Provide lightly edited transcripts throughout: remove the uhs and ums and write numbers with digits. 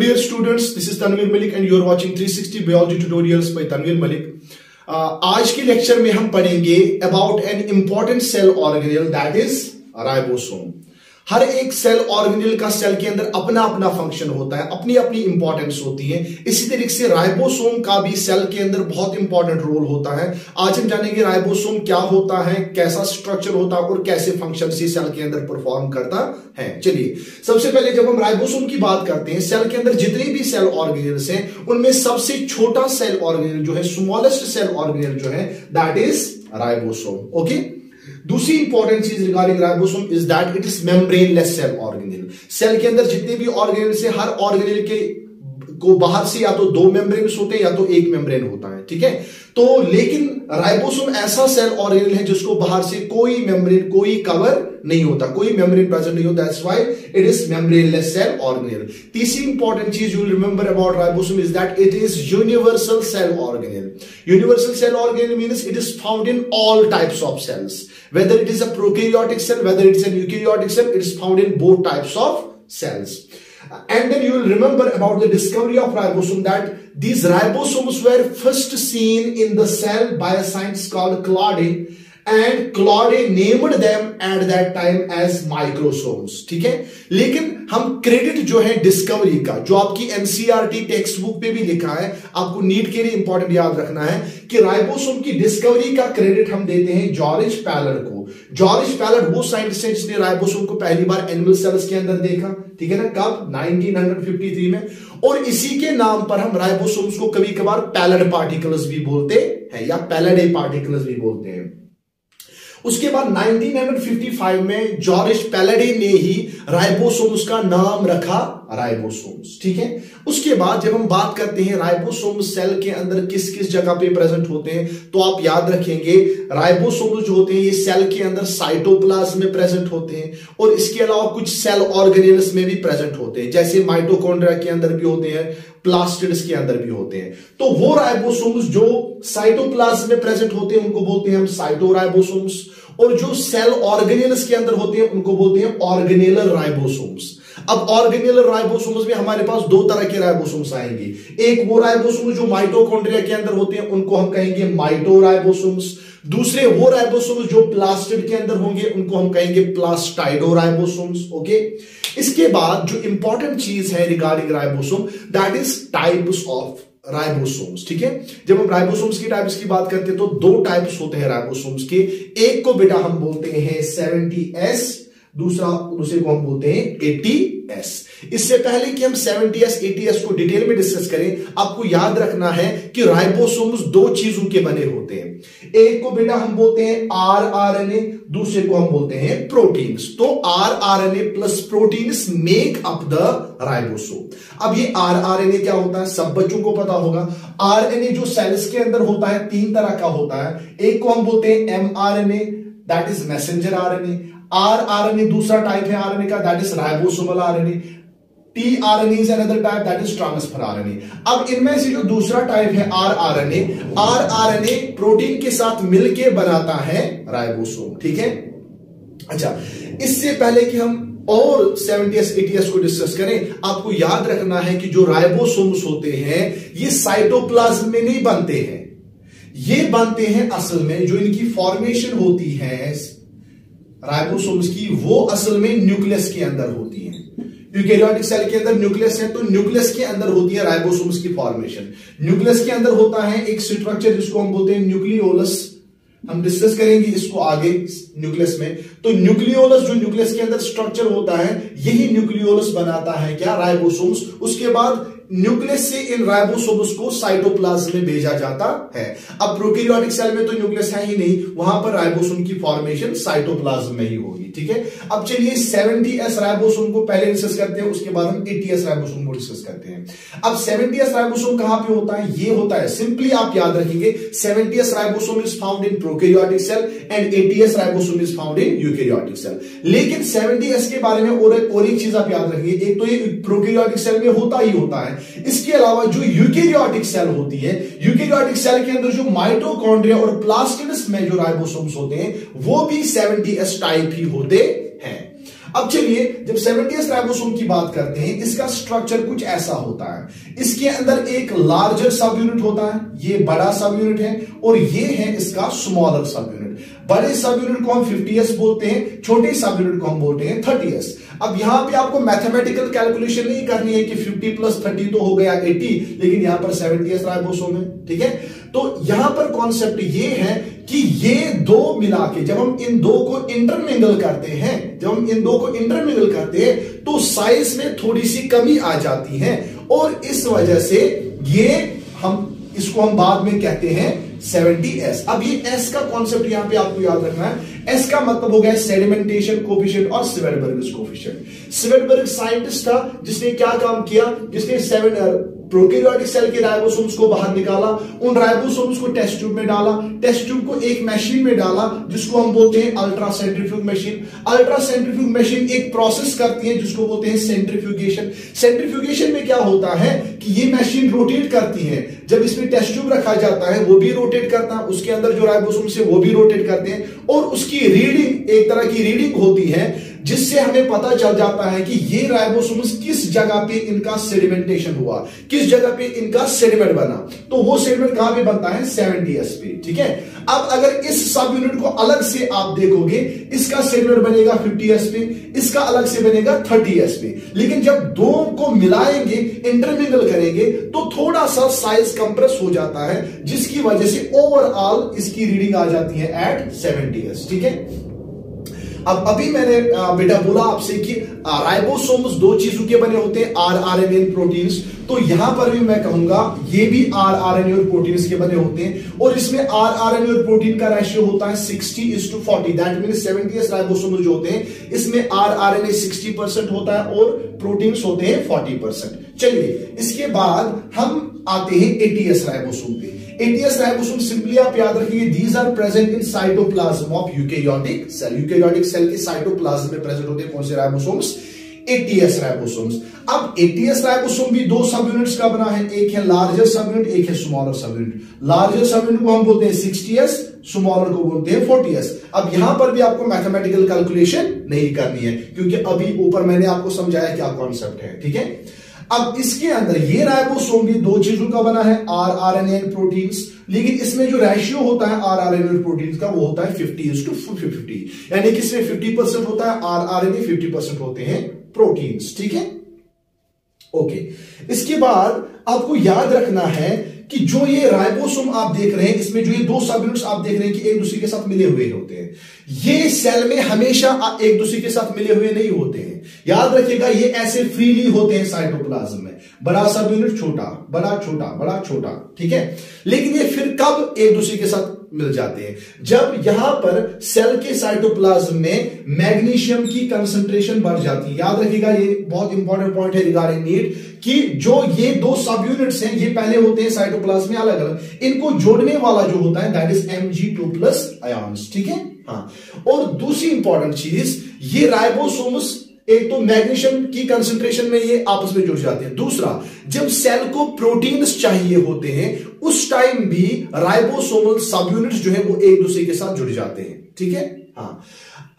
dear students, this is Tanvir Malik and you are watching 360 Biology Tutorials by Tanvir Malik. आज के lecture में हम पढ़ेंगे about an important cell organelle that is ribosome. हर एक cell organelle का cell के अंदर अपना अपना फंक्शन होता है, अपनी अपनी इंपॉर्टेंस होती है। इसी तरीके से राइबोसोम का भी सेल के अंदर बहुत इंपॉर्टेंट रोल होता है। आज हम जानेंगे राइबोसोम क्या होता है, कैसा स्ट्रक्चर होता है और कैसे फंक्शन से सेल के अंदर परफॉर्म करता है। चलिए सबसे पहले जब हम राइबोसोम की बात करते हैं, सेल के अंदर जितने भी सेल ऑर्गेनेल्स हैं उनमें सबसे छोटा सेल ऑर्गेनेल जो है, स्मॉलेस्ट सेल ऑर्गेनेल जो है, दैट इज राइबोसोम। ओके, दूसरी इंपॉर्टेंट चीज regarding ribosome is that it is membraneless cell organelle. Cell के अंदर जितने भी ऑर्गेनेल से हर ऑर्गेनेल के को बाहर से या तो दो मेम्ब्रेन्स होते हैं या तो एक मेम्ब्रेन होता है, ठीक है। तो लेकिन राइबोसोम ऐसा सेल ऑर्गेनेल है जिसको बाहर से कोई मेम्ब्रेन, कोई कवर नहीं होता, कोई मेम्ब्रेन प्रेजेंट नहीं होता, that's why it is membraneless cell organelle. तीसरी इंपॉर्टेंट चीज you will remember about ribosome is that it is universal cell organelle. Universal cell organelle means it is found in all types of cells, whether it is a prokaryotic cell, whether it is an eukaryotic cell, it is found in both types of cells. And then you will remember about the discovery of ribosome, that these ribosomes were first seen in the cell by a scientist called Claude, and Claude named them at that time as microsomes, ठीक है। लेकिन हम credit जो है discovery का, जो आपकी NCERT text book पे भी लिखा है, आपको नीट के लिए इंपॉर्टेंट याद रखना है कि राइबोसोम की डिस्कवरी का क्रेडिट हम देते हैं जॉर्ज पैलर को। जॉर्ज पैलर वो साइंटिस्ट है जिसने राइबोसोम को पहली बार एनिमल सेल्स के अंदर देखा, ठीक है ना, कब 1953 में। और इसी के नाम पर हम राइबोसोम्स को कभी कभार पैलड पार्टिकल्स भी बोलते हैं या पैलडे पार्टिकल्स भी बोलते हैं। उसके बाद 1955 में जॉर्ज पैलडे ने ही राइबोसोम्स का नाम रखा राइबोसोम्स, ठीक है। उसके बाद जब हम बात करते हैं राइबोसोम्स सेल के अंदर किस किस जगह पे प्रेजेंट होते हैं, तो आप याद रखेंगे राइबोसोम्स जो होते हैं ये सेल के अंदर साइटोप्लाज्म में प्रेजेंट होते हैं और इसके अलावा कुछ सेल ऑर्गेनेल्स में भी प्रेजेंट होते हैं, जैसे माइटोकॉन्ड्रिया के अंदर भी होते हैं, प्लास्टिड्स के अंदर भी होते हैं। तो वो राइबोसोम्स जो साइटोप्लाज्म में प्रेजेंट होते हैं उनको बोलते हैं हम साइटोराइबोसोम्स, और जो सेल ऑर्गेनेल्स के अंदर होते हैं उनको बोलते हैं ऑर्गेनेलर राइबोसोम्स। अब ऑर्गेनेलर राइबोसोम्स में हमारे पास दो तरह के राइबोसोम्स आएंगे। एक वो राइबोसोम्स जो माइटोकॉन्ड्रिया के अंदर होते हैं उनको हम कहेंगे माइटोराइबोसोम्स। दूसरे वो राइबोसोम्स जो प्लास्टिड के अंदर होंगे उनको हम कहेंगे प्लास्टाइडोराइबोसोम्स। ओके, इसके बाद जो इंपॉर्टेंट चीज है regarding ribosome, that is types of ribosomes, ठीक है। जब हम राइबोसोम्स की टाइप्स की बात करते हैं तो दो टाइप्स होते हैं राइबोसोम्स के। एक को बेटा हम बोलते हैं 70S, दूसरे को हम बोलते हैं 80S। इससे पहले कि हम 70S 80S को डिटेल में डिस्कस करें, आपको याद रखना है कि राइबोसोम्स दो चीजों के बने होते हैं। एक को बेटा हम बोलते हैं rRNA, दूसरे को हम बोलते हैं प्रोटीन्स। तो rRNA plus proteins make up the ribosome. अब ये rRNA क्या होता है, सब बच्चों को पता होगा। RNA जो सेल्स के अंदर होता है तीन तरह का होता है। एक को हम बोलते हैं mRNA, that is messenger RNA। rRNA दूसरा टाइप है RNA का, that is ribosomal RNA। tRNA is another type, that is transfer RNA। अब इनमें से जो दूसरा टाइप है rRNA प्रोटीन के साथ मिलके बनाता है राइबोसोम, ठीक है। अच्छा, इससे पहले कि हम और 70S 80S को डिस्कस करें, आपको याद रखना है कि जो राइबोसोम्स होते हैं ये साइटोप्लाज्म में नहीं बनते हैं, ये बनते हैं असल में जो इनकी फॉर्मेशन होती है राइबोसोम्स की, वो असल में न्यूक्लियस के अंदर होती है। यूकेरियोटिक सेल के अंदर न्यूक्लियस है, तो न्यूक्लियस के अंदर होती है राइबोसोम्स की फॉर्मेशन। न्यूक्लियस के अंदर होता है एक स्ट्रक्चर जिसको हम बोलते हैं न्यूक्लियोलस। हम डिस्कस करेंगे इसको आगे न्यूक्लियस में। तो न्यूक्लियोलस जो न्यूक्लियस के अंदर स्ट्रक्चर होता है, यही न्यूक्लियोलस बनाता है क्या, राइबोसोम्स। उसके बाद न्यूक्लियस से इन राइबोसोम्स को साइटोप्लाज्म में भेजा जाता है। अब प्रोकैरियोटिक सेल में तो न्यूक्लियस है ही नहीं, वहां पर राइबोसोम की फॉर्मेशन साइटोप्लाज्म में ही होगी, ठीक है। अब चलिए 70S राइबोसोम को पहले डिस्कस करते हैं, उसके बाद हम 80S राइबोसोम को डिस्कस करते हैं। अब 70S राइबोसोम कहां पे होता है, ये होता है, सिंपली आप याद रखेंगे 70S ribosome is found in prokaryotic cell and 80S ribosome is found in eukaryotic cell. लेकिन 70S के बारे में और एक चीज आप याद रखेंगे, एक तो ये प्रोकैरियोटिक सेल में होता ही होता है, इसके अलावा जो यूकैरियोटिक सेल होती है, यूकैरियोटिक सेल के अंदर जो माइटोकॉन्ड्रिया और प्लास्टिड्स में जो राइबोसोम्स होते हैं वो भी 70S टाइप ही होते हैं। अब चलिए, जब 70s राइबोसोम की बात करते हैं, इसका स्ट्रक्चर कुछ ऐसा होता है। इसके अंदर एक लार्जर सब यूनिट होता है, ये बड़ा सब यूनिट है, और ये है इसका स्मॉलर सब यूनिट। बड़े सब यूनिट को हम 50s बोलते हैं, छोटे सब यूनिट को हम बोलते हैं 30s। अब यहां पे आपको मैथमेटिकल कैलकुलेशन नहीं करनी है कि 50 + 30 तो हो गया 80, लेकिन यहां पर 70s राइबोसोम है, ठीक है। तो यहां पर कॉन्सेप्ट ये है कि ये दो मिला के जब हम इन दो को इंटरमिंगल करते हैं, तो साइज में थोड़ी सी कमी आ जाती है, और इस वजह से इसको हम बाद में कहते हैं 70s। अब ये S का कॉन्सेप्ट यहां पे आपको याद रखना है। S का मतलब हो गया सेडिमेंटेशन कोफिशिएंट और स्वेडबर्ग कोफिशिएंट। स्वेडबर्ग साइंटिस्ट था जिसने क्या काम किया, जिसने प्रोकैरियोटिक सेल के राइबोसोम्स को बाहर निकाला, उन राइबोसोम्स को टेस्ट ट्यूब में डाला, टेस्ट ट्यूब को एक मशीन में डाला जिसको हम बोलते हैं ultra centrifuge machine. Ultra centrifuge machine एक प्रोसेस करती है जिसको बोलते हैं सेंट्रीफ्यूगेशन। सेंट्रीफ्यूगेशन में क्या होता है कि ये मशीन रोटेट करती है, जब इसमें टेस्ट ट्यूब रखा जाता है वो भी रोटेट करता है, उसके अंदर जो राइबोसोम्स है वो भी रोटेट करते हैं, और उसकी रीडिंग एक तरह की रीडिंग होती है जिससे हमें पता चल जाता है कि ये राइबोसोम्स किस जगह पे इनका सेडिमेंटेशन हुआ, किस जगह पे इनका सेडिमेंट बना। तो वो सेडिमेंट कहां पे बनता है, 70s पे, ठीक है। अब अगर इस सब यूनिट को अलग से आप देखोगे, इसका सेडिमेंट बनेगा 50s पे, इसका अलग से बनेगा 30s पे, लेकिन जब दो को मिलाएंगे, इंटरमिंगल करेंगे, तो थोड़ा सा साइज कंप्रेस हो जाता है, जिसकी वजह से ओवरऑल इसकी रीडिंग आ जाती है एट 70s, ठीक है। अब अभी मैंने बेटा बोला आपसे कि राइबोसोम्स दो चीजों के बने होते हैं, आरआरएनए प्रोटीन्स। तो यहां पर भी मैं कहूंगा ये भी आरआरएनए और प्रोटीन्स के बने होते हैं, और इसमें आरआरएनए और प्रोटीन का रेशियो होता है 60:40। दैट मींस 70s राइबोसोम्स जो होते हैं इसमें आरआरएनए 60% होता है और प्रोटीन्स होते हैं 40%। चलिए, इसके बाद हम आते हैं 80s राइबोसोम पे। 80s राइबोसोम सिंपली आप याद रखिए, these are present in cytoplasm of eukaryotic cell. Eukaryotic cell के साइटोप्लाज्म में प्रेजेंट होते हैं कौन से राइबोसोम्स, 80s राइबोसोम्स। अब 80s राइबोसोम भी दो सब यूनिट्स का बना है, एक है लार्जर सब यूनिट, एक है स्मॉलर सब यूनिट। लार्जर सब यूनिट को हम बोलते हैं 60s, स्मॉलर को बोलते हैं 40s। अब यहां पर भी आपको मैथमेटिकल कैलकुलेशन नहीं करनी है, क्योंकि अभी ऊपर मैंने आपको समझाया क्या कॉन्सेप्ट है, ठीक है। अब इसके अंदर ये राइबोसोम भी दो चीजों का बना है, आरआरएनए एंड प्रोटीन्स, लेकिन इसमें जो रेशियो होता है आरआरएनए और प्रोटीन्स का वो होता है 50:50, यानी कि इसमें 50% होता है आरआरएनए, 50% होते हैं प्रोटीन्स, ठीक है। ओके, इसके बाद आपको याद रखना है कि जो ये राइबोसोम आप देख रहे हैं, इसमें जो ये दो सब यूनिट्स आप देख रहे हैं कि एक दूसरे के साथ मिले हुए होते हैं, ये सेल में हमेशा एक दूसरे के साथ मिले हुए नहीं होते हैं। याद रखिएगा, ये ऐसे फ्रीली होते हैं साइटोप्लाज्म में, बड़ा सब यूनिट छोटा, बड़ा छोटा, बड़ा छोटा, ठीक है। लेकिन ये फिर कब एक दूसरे के साथ मिल जाते हैं, जब यहां पर सेल के साइटोप्लाज्म में मैग्नीशियम की कंसंट्रेशन बढ़ जाती है। याद रखिएगा, ये बहुत इंपॉर्टेंट पॉइंट है रिगार्डिंग नीट, कि जो ये दो सब यूनिट्स हैं, ये पहले होते हैं साइटोप्लाज्म में अलग अलग, इनको जोड़ने वाला जो होता है दैट इज Mg2+ आयंस, ठीक है। हाँ, और दूसरी इंपॉर्टेंट चीज, ये राइबोसोम्स एक तो मैग्नीशियम की कंसंट्रेशन में ये आपस में जुड़ जाते हैं, दूसरा जब सेल को प्रोटीन्स चाहिए होते हैं उस टाइम भी राइबोसोमल सब यूनिट्स जो है वो एक दूसरे के साथ जुड़ जाते हैं, ठीक है। हाँ,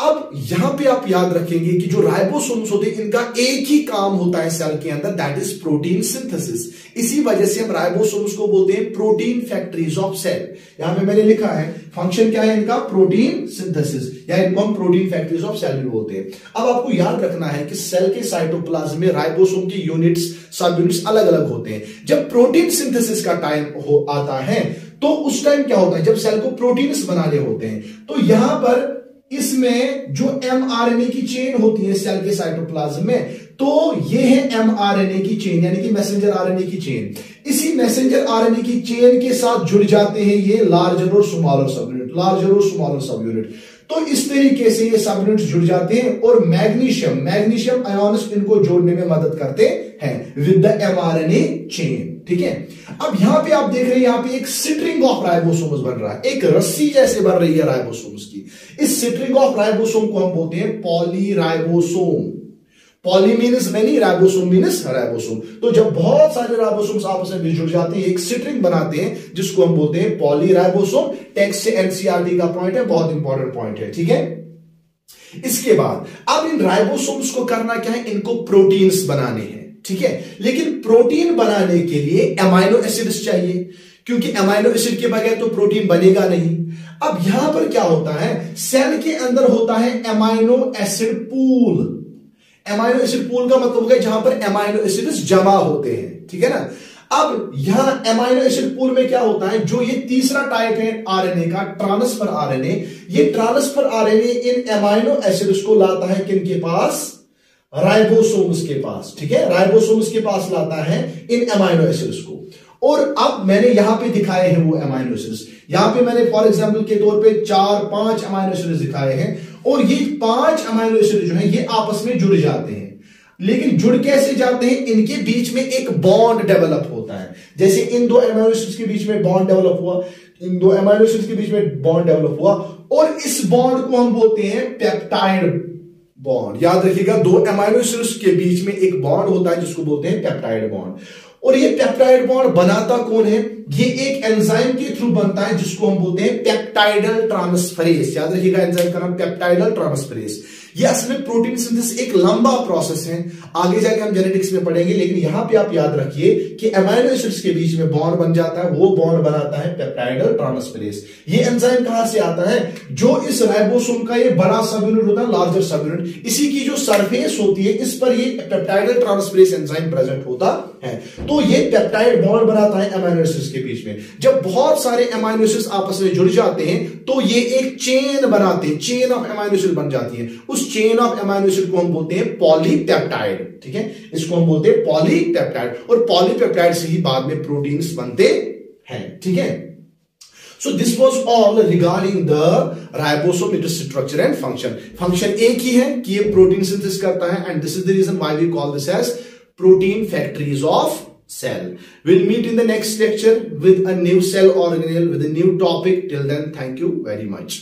अब यहां पे आप याद रखेंगे कि जो राइबोसोम्स होते हैं इनका एक ही काम होता है सेल के अंदर, दैट इज प्रोटीन सिंथेसिस। इसी वजह से हम राइबोसोम्स को बोलते हैं प्रोटीन फैक्ट्रीज ऑफ सेल। यहां पे मैंने लिखा है फंक्शन क्या है इनका, प्रोटीन सिंथेसिस, या इनको हम प्रोटीन फैक्ट्रीज ऑफ सेल भी बोलते हैं। अब आपको याद रखना है कि सेल के साइटोप्लाज्म में राइबोसोम की यूनिट्स, सब यूनिट्स अलग अलग होते हैं। जब प्रोटीन सिंथेसिस का टाइम आता है तो उस टाइम क्या होता है, जब सेल को प्रोटीन्स बनाने होते हैं तो यहां पर इसमें जो mRNA की चेन होती है सेल के साइटोप्लाज्म में, तो ये है mRNA की चेन, यानी कि मैसेंजर आरएनए की चेन। इसी मैसेंजर आरएनए की चेन के साथ जुड़ जाते हैं ये लार्जर और स्मॉलर सब यूनिट, लार्जर और स्मॉलर सब यूनिट। तो इस तरीके से ये सब यूनिट्स जुड़ जाते हैं और मैग्नीशियम आयंस इनको जोड़ने में मदद करते हैं विद द mRNA चेन, ठीक है। अब यहां पे आप देख रहे हैं, यहां पे एक स्ट्रिंग ऑफ राइबोसोम्स बन रहा है, एक रस्सी जैसे बन रही है राइबोसोम्स की। इस स्ट्रिंग ऑफ राइबोसोम को हम बोलते हैं polyribosome. Poly means many, ribosome means ribosome. तो जब बहुत सारे राइबोसोम्स आपस में जुड़ जाते हैं, एक स्ट्रिंग बनाते हैं जिसको हम बोलते हैं पॉलीराइबोसोम। टेक्स्ट से एनसीईआरटी का पॉइंट है, बहुत इंपॉर्टेंट पॉइंट है, ठीक है। इसके बाद अब इन राइबोसोम्स को करना क्या है, इनको प्रोटीन्स बनाने हैं, ठीक है। लेकिन प्रोटीन बनाने के लिए एमाइनो एसिड्स चाहिए, क्योंकि एमाइनो एसिड के बगैर तो प्रोटीन बनेगा नहीं। अब यहां पर क्या होता है, सेल के अंदर होता है amino acid pool. Amino acid pool का मतलब होगा जहां पर एमाइनो एसिड्स जमा होते हैं, ठीक है ना। अब यहां एमाइनो एसिड पूल में क्या होता है, जो ये तीसरा टाइप है आरएनए का, ट्रांसफर आरएनए, ये ट्रांसफर आरएनए इन एमाइनो एसिड्स को लाता है किनके पास, राइबोसोम्स के पास, ठीक है। राइबोसोम्स के पास लाता है इन एमाइनो एसिड्स को। और अब मैंने यहां पे दिखाए हैं वो एमाइनो एसिड्स, यहां पे मैंने फॉर एग्जांपल के तौर पे 4-5 अमाइनो एसिड्स दिखाए हैं, और ये 5 अमाइनो एसिड जो है ये आपस में जुड़ जाते हैं। लेकिन जुड़ कैसे जाते हैं, इनके बीच में एक बॉन्ड डेवलप होता है। जैसे इन दो अमाइनो एसिड्स के बीच में बॉन्ड डेवलप हुआ, इन दो अमाइनो एसिड्स के बीच में बॉन्ड डेवलप हुआ, और इस बॉन्ड को हम बोलते हैं पेप्टाइड बॉन्ड। याद रखिएगा, दो अमाइनो एसिड्स के बीच में एक बॉन्ड होता है जिसको बोलते हैं पेप्टाइड बॉन्ड। और ये पेप्टाइड बॉन्ड बनाता कौन है, ये एक एंजाइम के थ्रू बनता है जिसको हम बोलते हैं पेप्टाइडल ट्रांसफरेज। याद रखिएगा, एंजाइम का नाम पेप्टाइडल ट्रांसफरेज। ये असल में प्रोटीन सिंथेसिस एक लंबा प्रोसेस है, आगे जाके हम जेनेटिक्स में पढ़ेंगे। लेकिन यहां पे आप याद रखिए कि अमाइनो एसिड्स के बीच में बॉन्ड बन जाता है, वो बॉन्ड बनाता है पेप्टाइडल ट्रांसफरेज। ये एंजाइम कहां से आता है, जो इस राइबोसोम का ये बड़ा सब यूनिट होता है, लार्जर सब यूनिट, इसी की जो सरफेस होती है इस पर ये पेप्टाइडल ट्रांसफरेज एंजाइम प्रेजेंट होता है। तो ये पेप्टाइड बॉन्ड बनाता है अमाइनो एसिड्स के बीच में। जब बहुत सारे अमाइनो एसिड्स आपस में जुड़ जाते हैं तो ये एक चेन बनाते हैं, चेन ऑफ अमाइनो एसिड बन जाती है। उस चेन ऑफ अमाइनो एसिड को हम बोलते हैं पॉलीपेप्टाइड, ठीक है। इसको हम बोलते हैं पॉलीपेप्टाइड, और पॉलीपेप्टाइड से ही बाद में प्रोटीन्स बनते हैं, ठीक है। So this was all regarding the ribosome, its structure and function. Function एक ही है कि ये प्रोटीन सिंथेसिस करता है, and this is the reason why we call this as protein factories of cell. We'll meet in the next lecture with a new cell organelle with a new topic. Till then, thank you very much.